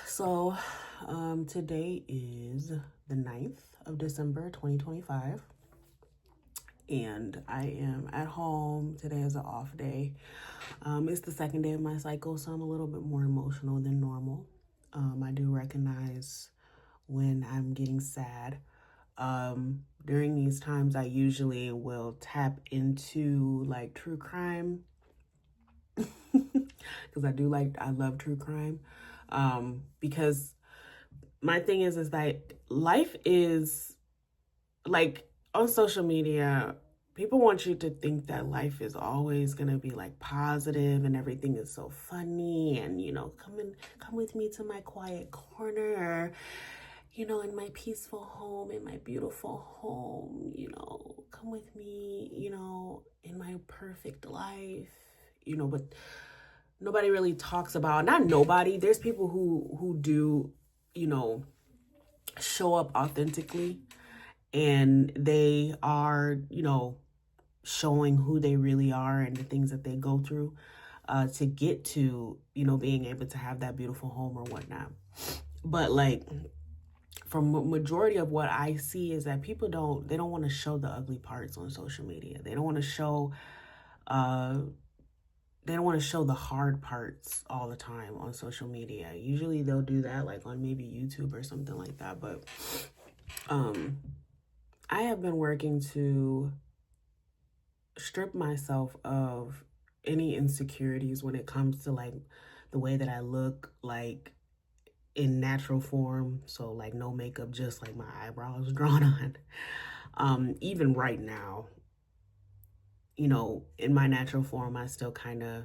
So, today is the 9th of December, 2025, and I am at home. Today is an off day. It's the second day of my cycle, so I'm a little bit more emotional than normal. I do recognize when I'm getting sad. During these times, I usually will tap into like true crime because I love true crime. Because my thing is that life is like on social media, people want you to think that life is always going to be like positive and everything is so funny and come with me to my quiet corner, in my peaceful home, in my beautiful home, come with me, in my perfect life, but nobody really talks about, not nobody, there's people who do, you know, show up authentically, and they are, showing who they really are and the things that they go through to get to, being able to have that beautiful home or whatnot. But like, from majority of what I see is that people don't want to show the ugly parts on social media. They don't want to show uh the hard parts all the time on social media. Usually they'll do that like on maybe YouTube or something like that. But I have been working to strip myself of any insecurities when it comes to like the way that I look, like in natural form. So like no makeup, just like my eyebrows drawn on. Even right now, in my natural form, I still kind of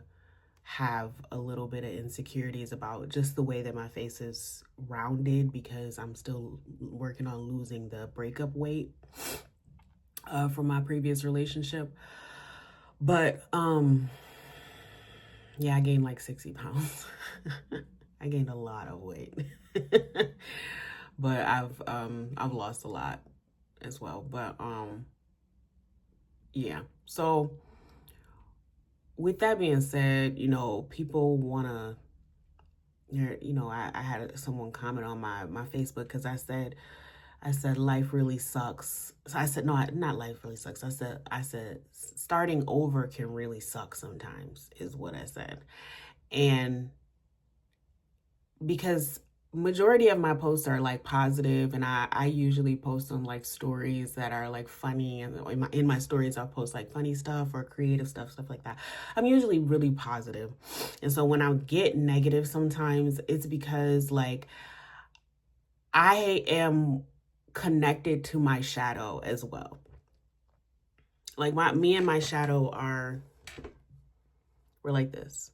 have a little bit of insecurities about just the way that my face is rounded because I'm still working on losing the breakup weight from my previous relationship. But yeah, I gained like 60 pounds. I gained a lot of weight. But I've lost a lot as well. But yeah. So with that being said, people want to, I had someone comment on my Facebook because I said life really sucks. So I said, no, not life really sucks. I said starting over can really suck sometimes is what I said. And because majority of my posts are like positive, and I usually post on like stories that are like funny, and in my stories I'll post like funny stuff or creative stuff like that. I'm usually really positive. And so when I get negative sometimes, it's because like I am connected to my shadow as well. Like me and my shadow we're like this.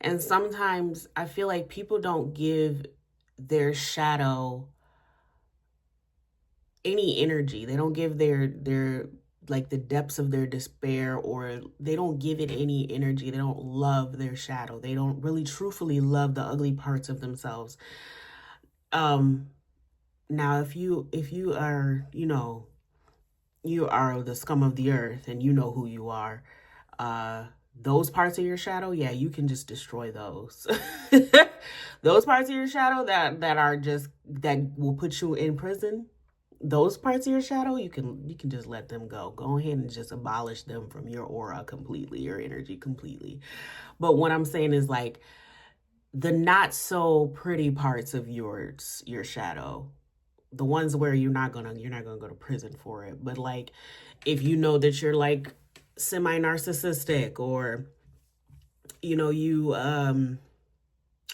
And sometimes I feel like people don't give their shadow any energy. They don't give their like the depths of their despair, or they don't give it any energy. They don't love their shadow. They don't really truthfully love the ugly parts of themselves. Now if you are, you are the scum of the earth and you know who you are, those parts of your shadow, yeah, you can just destroy those. Those parts of your shadow that will put you in prison, those parts of your shadow, you can just let them go. Go ahead and just abolish them from your aura completely, your energy completely. But what I'm saying is like the not so pretty parts of your shadow, the ones where you're not gonna go to prison for it. But like if you know that you're like semi-narcissistic, or you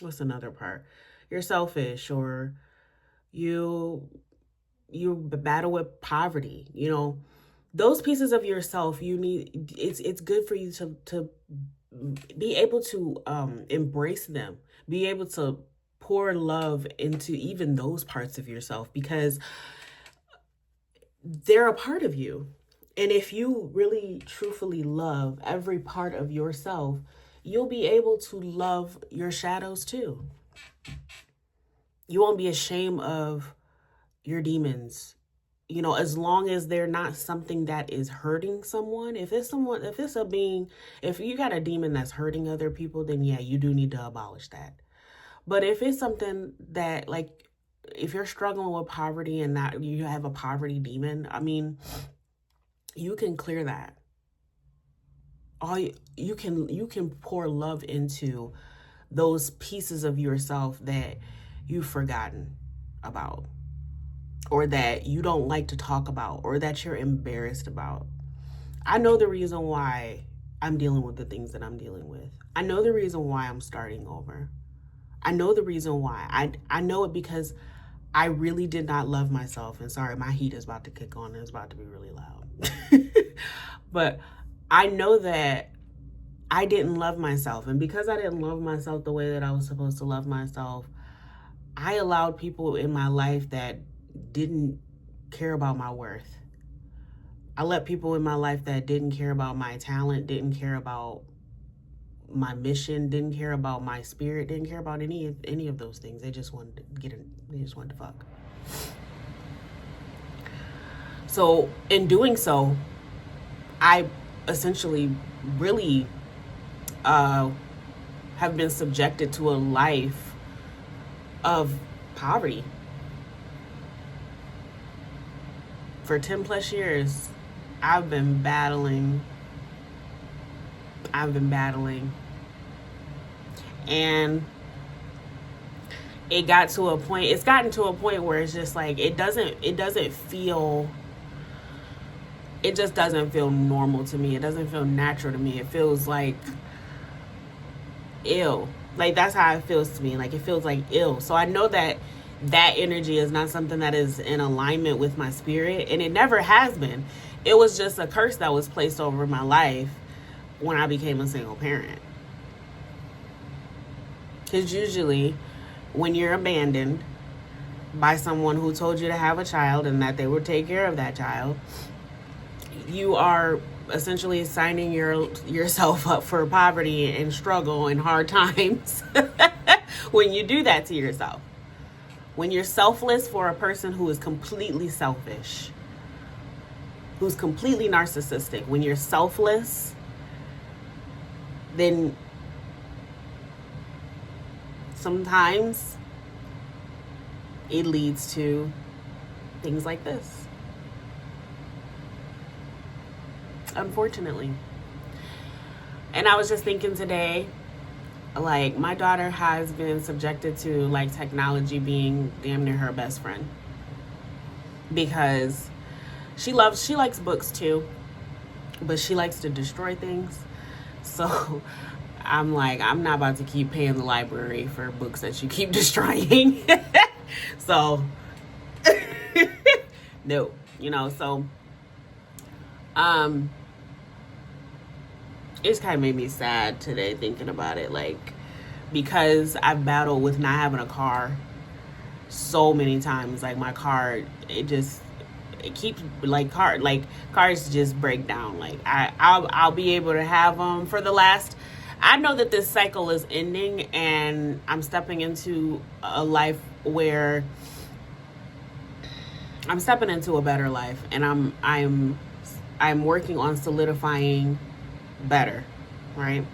what's another part, you're selfish, or you battle with poverty, those pieces of yourself, it's good for you to be able to embrace them, be able to pour love into even those parts of yourself, because they're a part of you. And if you really truthfully love every part of yourself, you'll be able to love your shadows too. You won't be ashamed of your demons, as long as they're not something that is hurting someone. If you got a demon that's hurting other people, then yeah, you do need to abolish that. But if it's something that, like, if you're struggling with poverty and that you have a poverty demon, I mean, you can clear that. All you can pour love into those pieces of yourself that you've forgotten about, or that you don't like to talk about, or that you're embarrassed about. I know the reason why I'm dealing with the things that I'm dealing with. I know the reason why I'm starting over. I know the reason why. I know it because I really did not love myself. And sorry, my heat is about to kick on and it's about to be really loud. But I know that I didn't love myself. And because I didn't love myself the way that I was supposed to love myself, I allowed people in my life that didn't care about my worth. I let people in my life that didn't care about my talent, didn't care about my mission, didn't care about my spirit, didn't care about any of those things. They just wanted to they just wanted to fuck. So in doing so, I essentially really have been subjected to a life of poverty. For 10 plus years, I've been battling. And it's gotten to a point where it's just like, it just doesn't feel normal to me. It doesn't feel natural to me. It feels like ill. Like, that's how it feels to me. Like, it feels like ill. So I know that energy is not something that is in alignment with my spirit, and it never has been. It was just a curse that was placed over my life when I became a single parent. Because usually when you're abandoned by someone who told you to have a child and that they would take care of that child, you are essentially signing yourself up for poverty and struggle and hard times when you do that to yourself. When you're selfless for a person who is completely selfish, who's completely narcissistic, when you're selfless, then sometimes it leads to things like this. Unfortunately. And I was just thinking today, like, my daughter has been subjected to, like, technology being damn near her best friend, because she likes books too, but she likes to destroy things. So I'm like, I'm not about to keep paying the library for books that you keep destroying. So no, so it's kind of made me sad today thinking about it, like, because I've battled with not having a car so many times. Like, my car, it keeps, like, cars just break down. Like, I'll be able to have them for the last, I know that this cycle is ending and I'm stepping into a life where I'm stepping into a better life, and I'm working on solidifying better, right?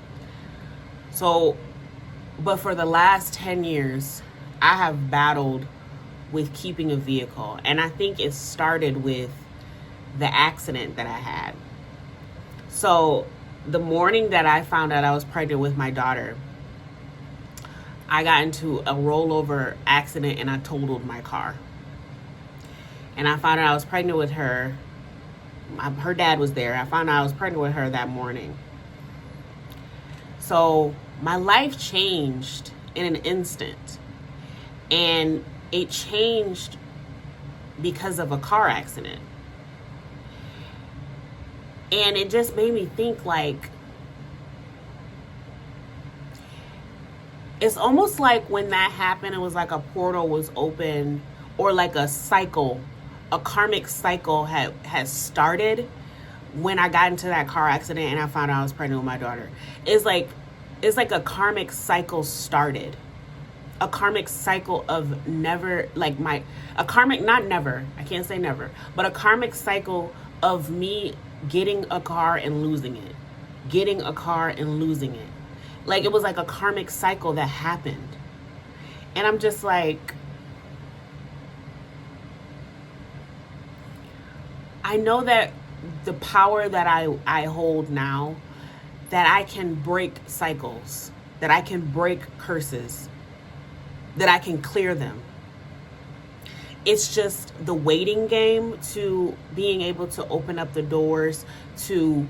So, but for the last 10 years, I have battled with keeping a vehicle. And I think it started with the accident that I had. So the morning that I found out I was pregnant with my daughter, I got into a rollover accident and I totaled my car. And I found out I was pregnant with her. Her dad was there. I found out I was pregnant with her that morning. So my life changed in an instant. And it changed because of a car accident. And it just made me think, like, it's almost like when that happened, it was like a portal was open, or like a cycle, a karmic cycle had started when I got into that car accident and I found out I was pregnant with my daughter. It's like a karmic cycle started. A karmic cycle of never, like, a karmic, not never, I can't say never, but a karmic cycle of me getting a car and losing it. Getting a car and losing it. Like, it was like a karmic cycle that happened. And I'm just like, I know that the power that I hold now, that I can break cycles, that I can break curses, that I can clear them. It's just the waiting game to being able to open up the doors to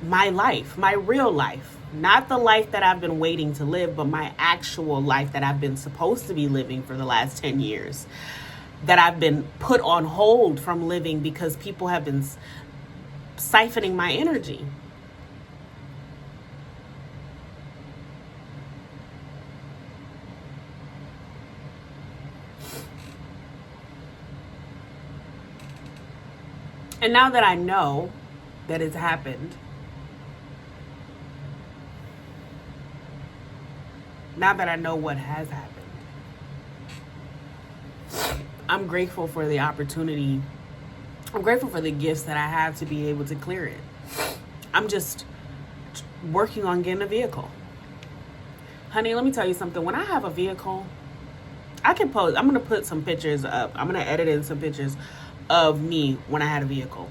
my life, my real life. Not the life that I've been waiting to live, but my actual life that I've been supposed to be living for the last 10 years. That I've been put on hold from living because people have been siphoning my energy. And now that I know that it's happened, now that I know what has happened, I'm grateful for the opportunity. I'm grateful for the gifts that I have to be able to clear it. I'm just working on getting a vehicle. Honey, let me tell you something. When I have a vehicle, I can post. I'm going to put some pictures up. I'm going to edit in some pictures of me when I had a vehicle.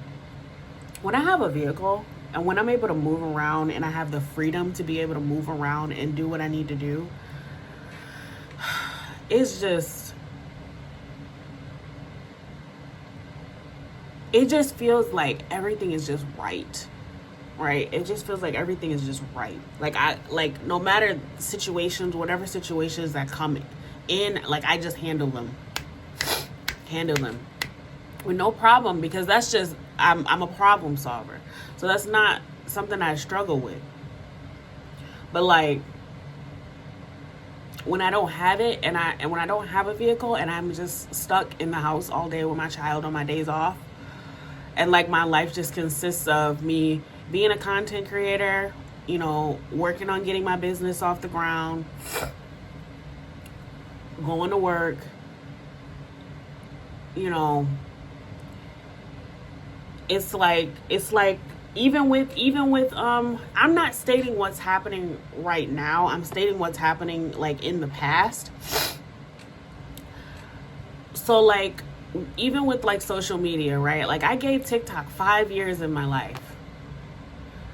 When I have a vehicle and when I'm able to move around and I have the freedom to be able to move around and do what I need to do, it's just, it just feels like everything is just right. Right? It just feels like everything is just right. Like no matter situations, whatever situations that come in, like I just handle them with no problem, because that's just, I'm a problem solver. So that's not something I struggle with. But like when I don't have it and when I don't have a vehicle and I'm just stuck in the house all day with my child on my days off, and like my life just consists of me being a content creator, you know, working on getting my business off the ground, going to work, you know, it's like even with I'm not stating what's happening right now. I'm stating what's happening like in the past. So like even with like social media, right? Like I gave TikTok 5 years in my life.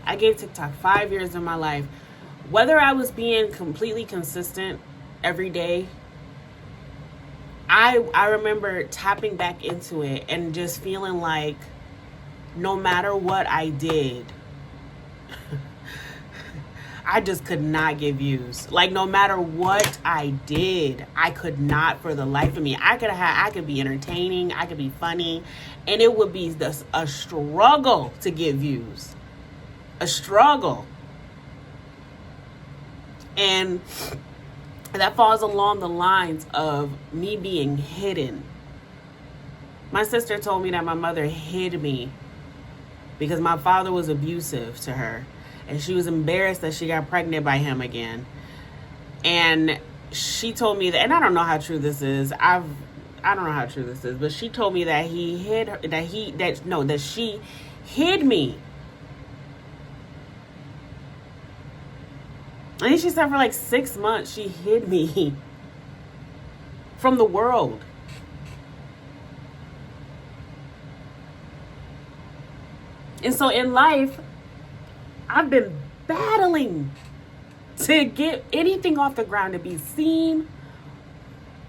I gave TikTok 5 years in my life. Whether I was being completely consistent every day, I remember tapping back into it and just feeling like no matter what I did, I just could not get views. Like no matter what I did, I could not for the life of me. I could be entertaining, I could be funny, and it would be a struggle to get views. A struggle. And that falls along the lines of me being hidden. My sister told me that my mother hid me because my father was abusive to her. And she was embarrassed that she got pregnant by him again. And she told me that, and I don't know how true this is. I don't know how true this is, but she told me that he hid her, that she hid me. I think she said for like 6 months she hid me from the world. And so in life, I've been battling to get anything off the ground, to be seen,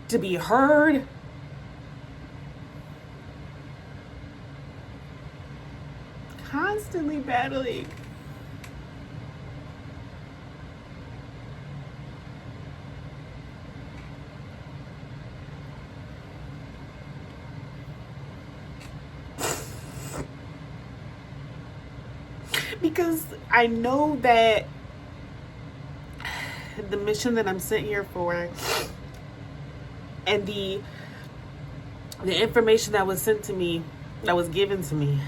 to be heard. Constantly battling. Because I know that the mission that I'm sent here for and the information that was sent to me, that was given to me,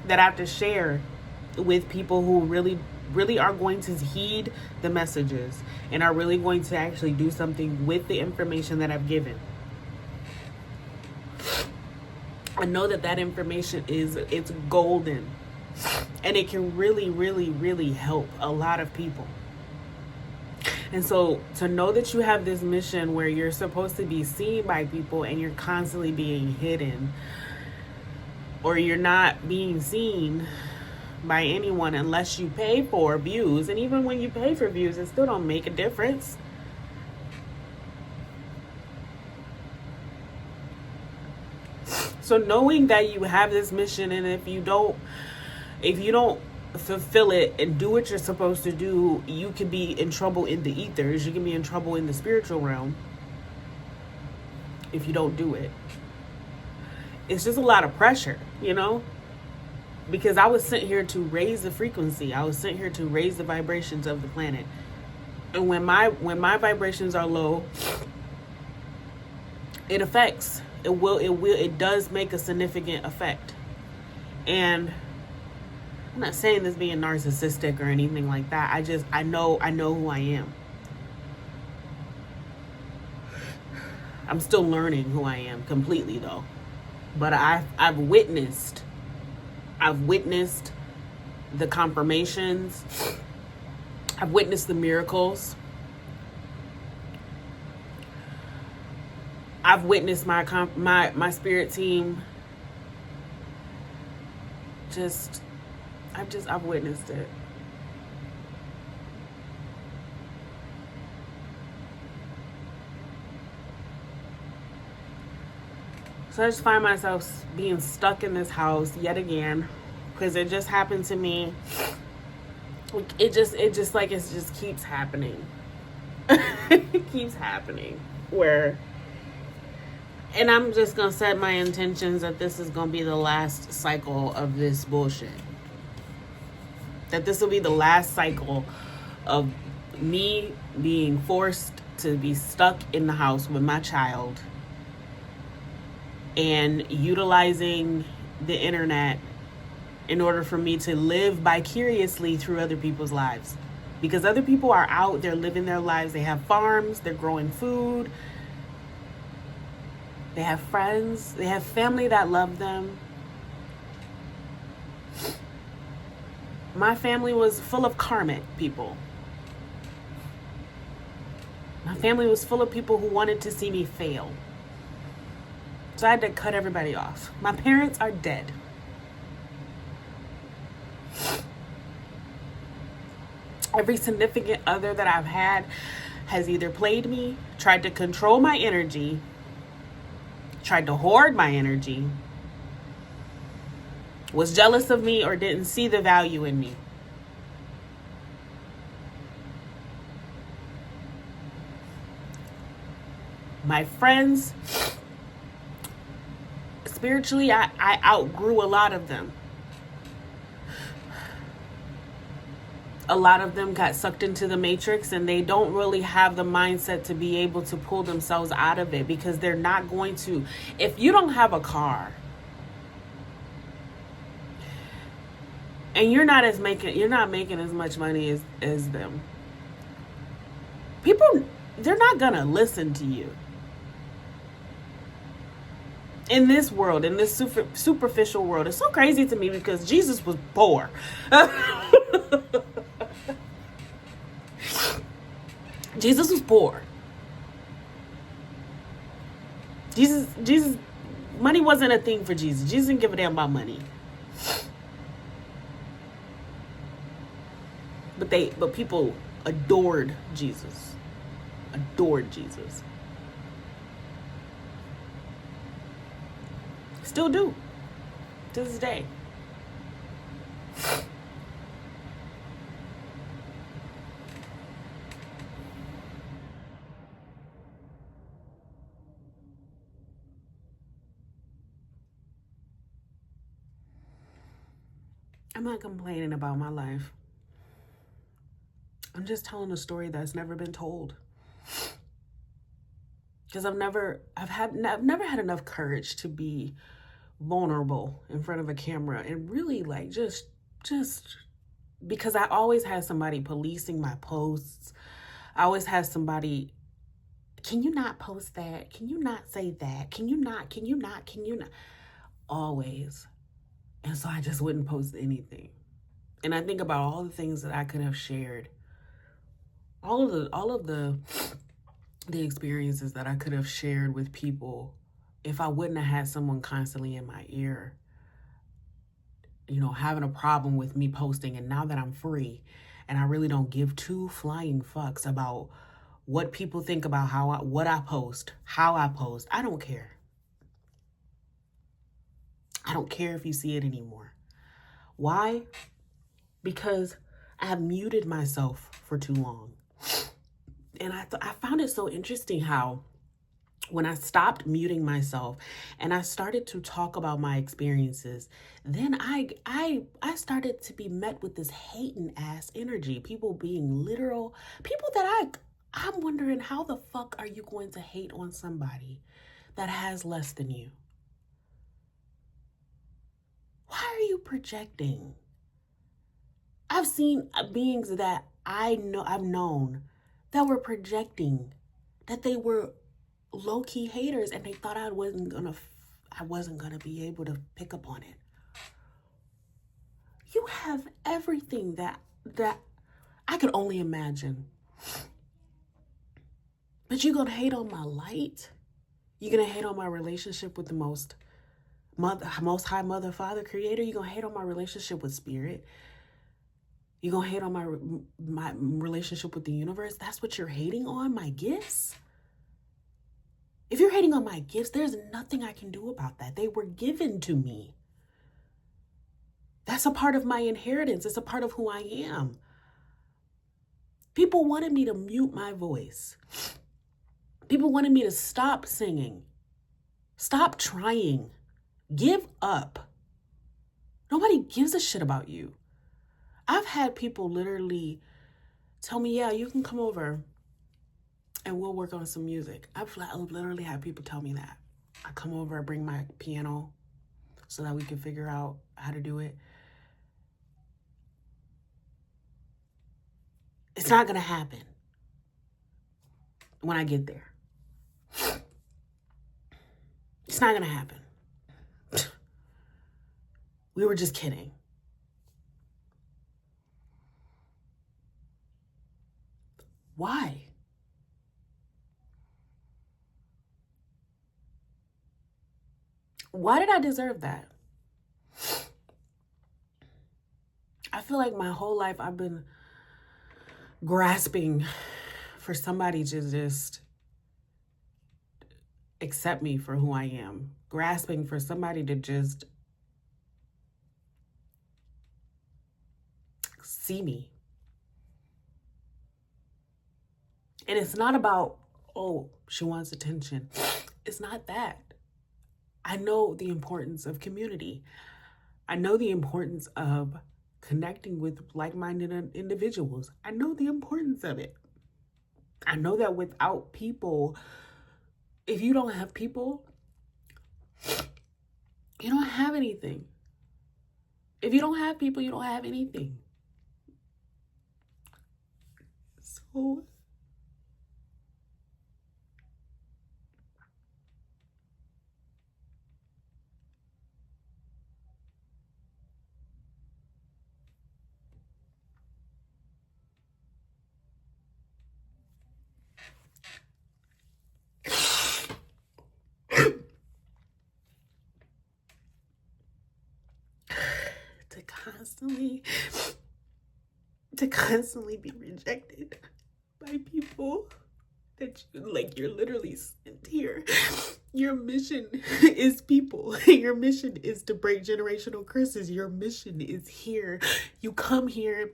that I have to share with people who really are going to heed the messages and are really going to actually do something with the information that I've given. I know that information it's golden. And it can really, really, really help a lot of people. And so to know that you have this mission where you're supposed to be seen by people and you're constantly being hidden, or you're not being seen by anyone unless you pay for views. And even when you pay for views, it still don't make a difference. So knowing that you have this mission, and if you don't fulfill it and do what you're supposed to do, you could be in trouble in the ethers. You can be in trouble in the spiritual realm if you don't do it. It's just a lot of pressure, because I was sent here to raise the frequency. I was sent here to raise the vibrations of the planet. And when my vibrations are low, it affects. It does make a significant effect. And I'm not saying this being narcissistic or anything like that. I know who I am. I'm still learning who I am completely though. But I've witnessed the confirmations. I've witnessed the miracles. I've witnessed my spirit team. I've witnessed it. So I just find myself being stuck in this house yet again, because it just happened to me. It just keeps happening. It keeps happening. And I'm just going to set my intentions that this is going to be the last cycle of this bullshit. That this will be the last cycle of me being forced to be stuck in the house with my child and utilizing the internet in order for me to live vicariously through other people's lives. Because other people are out, they're living their lives, they have farms, they're growing food, they have friends, they have family that love them. My family was full of karmic people. My family was full of people who wanted to see me fail. So I had to cut everybody off. My parents are dead. Every significant other that I've had has either played me, tried to control my energy, tried to hoard my energy, was jealous of me, or didn't see the value in me. My friends, spiritually, I outgrew a lot of them. A lot of them got sucked into the matrix, and they don't really have the mindset to be able to pull themselves out of it, because they're not going to. If you don't have a car and you're not making as much money as them, people, they're not gonna listen to you. In this world, in this superficial world, it's so crazy to me because Jesus was poor. Jesus was poor. Jesus, money wasn't a thing for Jesus. Jesus didn't give a damn about money. But people adored Jesus. Adored Jesus. Still do. To this day. I'm not complaining about my life. I'm just telling a story that's never been told. Because I've never had enough courage to be vulnerable in front of a camera and really just because I always had somebody policing my posts. I always had somebody, can you not post that? Can you not say that? Can you not? Always. And so I just wouldn't post anything. And I think about all the things that I could have shared all of the experiences that I could have shared with people if I wouldn't have had someone constantly in my ear, having a problem with me posting. And now that I'm free and I really don't give two flying fucks about what people think about what I post, how I post, I don't care. I don't care if you see it anymore. Why? Because I have muted myself for too long. And I found it so interesting how when I stopped muting myself and I started to talk about my experiences, then I started to be met with this hating ass energy. People being literal, people that I'm wondering, how the fuck are you going to hate on somebody that has less than you? Why are you projecting? I've seen beings that I've known that were projecting, that they were low-key haters, and they thought I wasn't gonna be able to pick up on it. You have everything that I could only imagine. But you're gonna hate on my light? You're gonna hate on my relationship with the most high mother, father, creator? You're gonna hate on my relationship with spirit? You're gonna hate on my relationship with the universe? That's what you're hating on? My gifts? If you're hating on my gifts, there's nothing I can do about that. They were given to me. That's a part of my inheritance. It's a part of who I am. People wanted me to mute my voice. People wanted me to stop singing. Stop trying. Give up. Nobody gives a shit about you. I've had people literally tell me, yeah, you can come over and we'll work on some music. I've literally had people tell me that. I come over, I bring my piano so that we can figure out how to do it. It's not gonna happen when I get there. It's not gonna happen. We were just kidding. Why? Why did I deserve that? I feel like my whole life I've been grasping for somebody to just accept me for who I am. Grasping for somebody to just see me. And it's not about, oh, she wants attention. It's not that. I know the importance of community. I know the importance of connecting with like-minded individuals. I know the importance of it. I know that without people, if you don't have people, you don't have anything. If you don't have people, you don't have anything. So to constantly be rejected by people that you're literally sent here. Your mission is people. Your mission is to break generational curses. Your mission is here. You come here,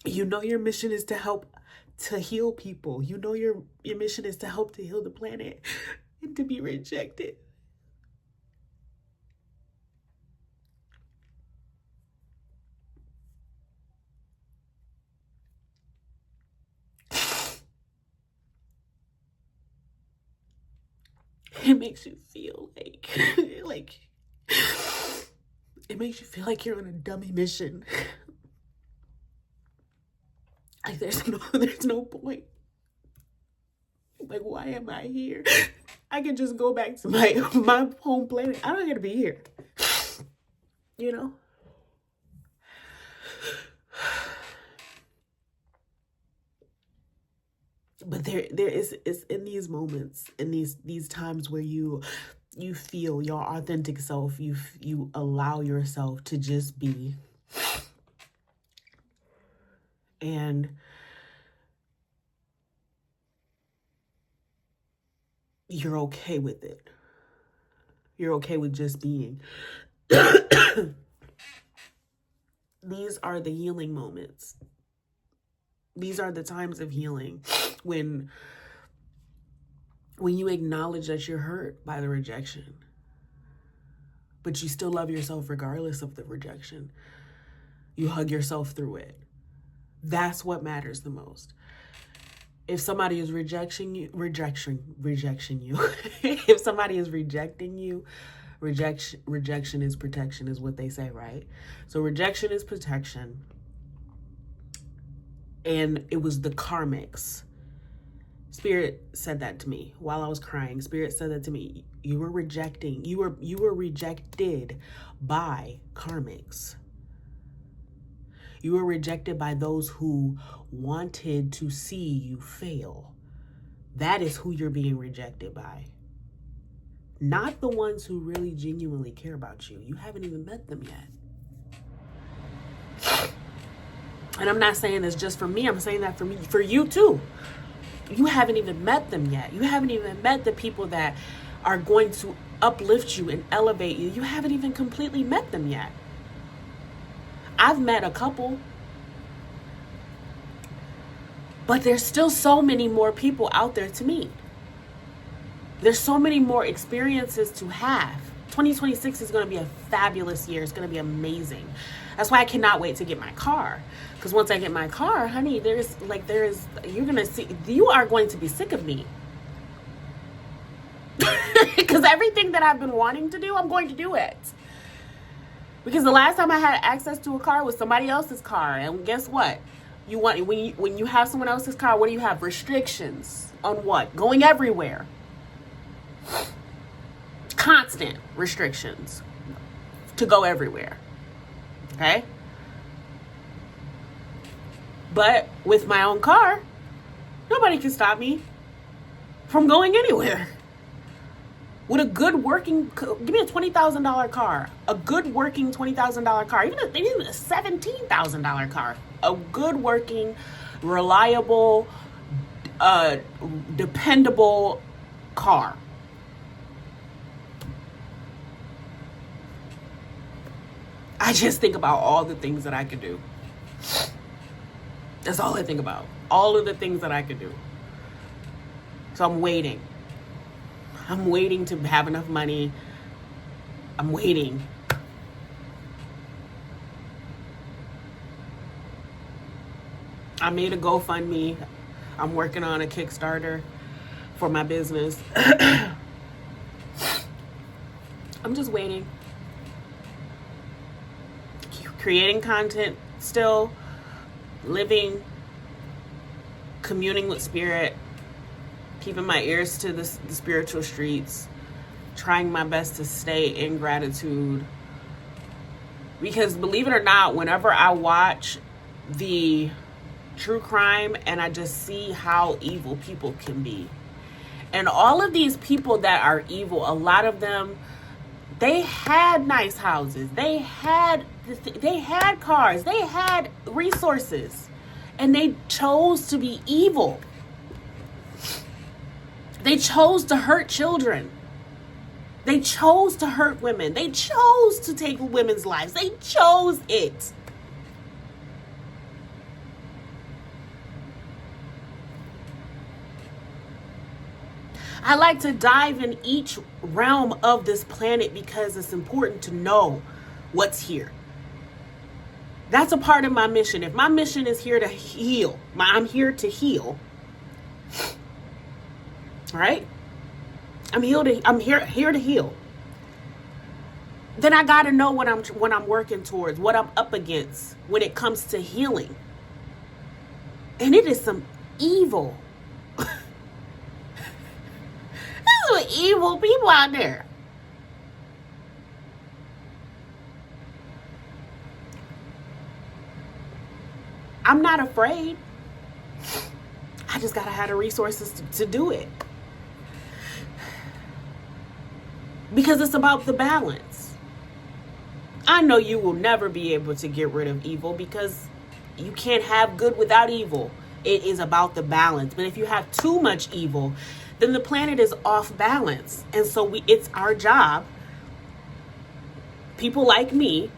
your mission is to help to heal people. Your mission is to help to heal the planet, and to be rejected. It makes you feel like it makes you feel like you're on a dummy mission. Like there's no point. Like, why am I here? I can just go back to my home planet. I don't have to be here. You know? But there is in these moments, in these times where you feel your authentic self, you allow yourself to just be, and you're okay with it. You're okay with just being. These are the healing moments. These are the times of healing when you acknowledge that you're hurt by the rejection, but you still love yourself regardless of the rejection. You hug yourself through it. That's what matters the most. If somebody is rejecting you, if somebody is rejecting you, rejection is protection, is what they say, right? So rejection is protection. And it was the karmics. Spirit said that to me while I was crying. Spirit said that to me. You were rejected by karmics. You were rejected by those who wanted to see you fail. That is who you're being rejected by. Not the ones who really genuinely care about you. You haven't even met them yet. And I'm not saying this just for me. I'm saying that for you too. You haven't even met them yet. You haven't even met the people that are going to uplift you and elevate you. You haven't even completely met them yet. I've met a couple, but there's still so many more people out there to meet. There's so many more experiences to have. 2026 is going to be a fabulous year. It's going to be amazing. That's why I cannot wait to get my car. Because once I get my car, honey, you are going to be sick of me. Because everything that I've been wanting to do, I'm going to do it. Because the last time I had access to a car was somebody else's car. And guess what? When you have someone else's car, what do you have? Restrictions on what? Going everywhere. Constant restrictions to go everywhere. Okay? But with my own car, nobody can stop me from going anywhere. With a good working, give me a $20,000 car, a good working $20,000 car, even a $17,000 car, a good working, reliable, dependable car. I just think about all the things that I could do. That's all I think about. All of the things that I could do. So I'm waiting. I'm waiting to have enough money. I'm waiting. I made a GoFundMe. I'm working on a Kickstarter for my business. I'm just waiting. Creating content still, living, communing with spirit, keeping my ears to the spiritual streets, trying my best to stay in gratitude. Because believe it or not, whenever I watch the true crime and I just see how evil people can be, and all of these people that are evil, a lot of them, they had nice houses, they had cars, they had resources, and they chose to be evil. They chose to hurt children. They chose to hurt women. They chose to take women's lives. They chose it. I like to dive in each realm of this planet because it's important to know what's here. That's a part of my mission. If my mission is here to heal, I'm here to heal. All right? I'm here to heal. Then I got to know what I'm working towards, what I'm up against when it comes to healing. And it is some evil. There's some evil people out there. I'm not afraid. I just gotta have the resources to do it. Because it's about the balance. I know you will never be able to get rid of evil because you can't have good without evil. It is about the balance. But if you have too much evil, then the planet is off balance. And so it's our job, people like me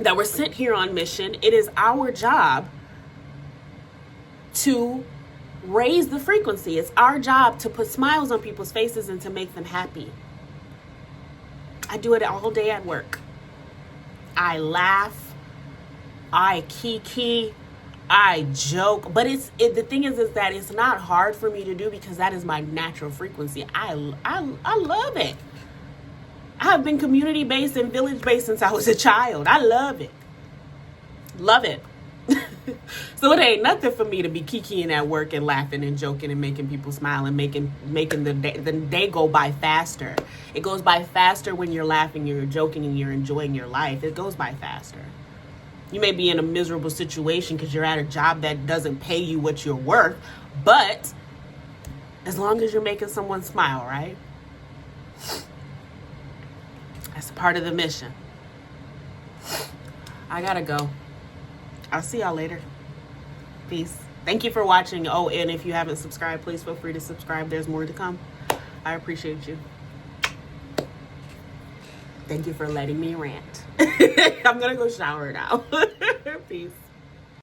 that were sent here on mission, it is our job to raise the frequency. It's our job to put smiles on people's faces and to make them happy. I do it all day at work. I laugh, I kiki, I joke, but the thing is that it's not hard for me to do because that is my natural frequency. I love it. I have been community-based and village-based since I was a child. I love it. Love it. So it ain't nothing for me to be kikiing at work and laughing and joking and making people smile and making the day go by faster. It goes by faster when you're laughing, you're joking, and you're enjoying your life. It goes by faster. You may be in a miserable situation because you're at a job that doesn't pay you what you're worth, but as long as you're making someone smile, right? That's part of the mission. I gotta go. I'll see y'all later. Peace. Thank you for watching. Oh, and if you haven't subscribed, please feel free to subscribe. There's more to come. I appreciate you. Thank you for letting me rant. I'm gonna go shower now. Peace.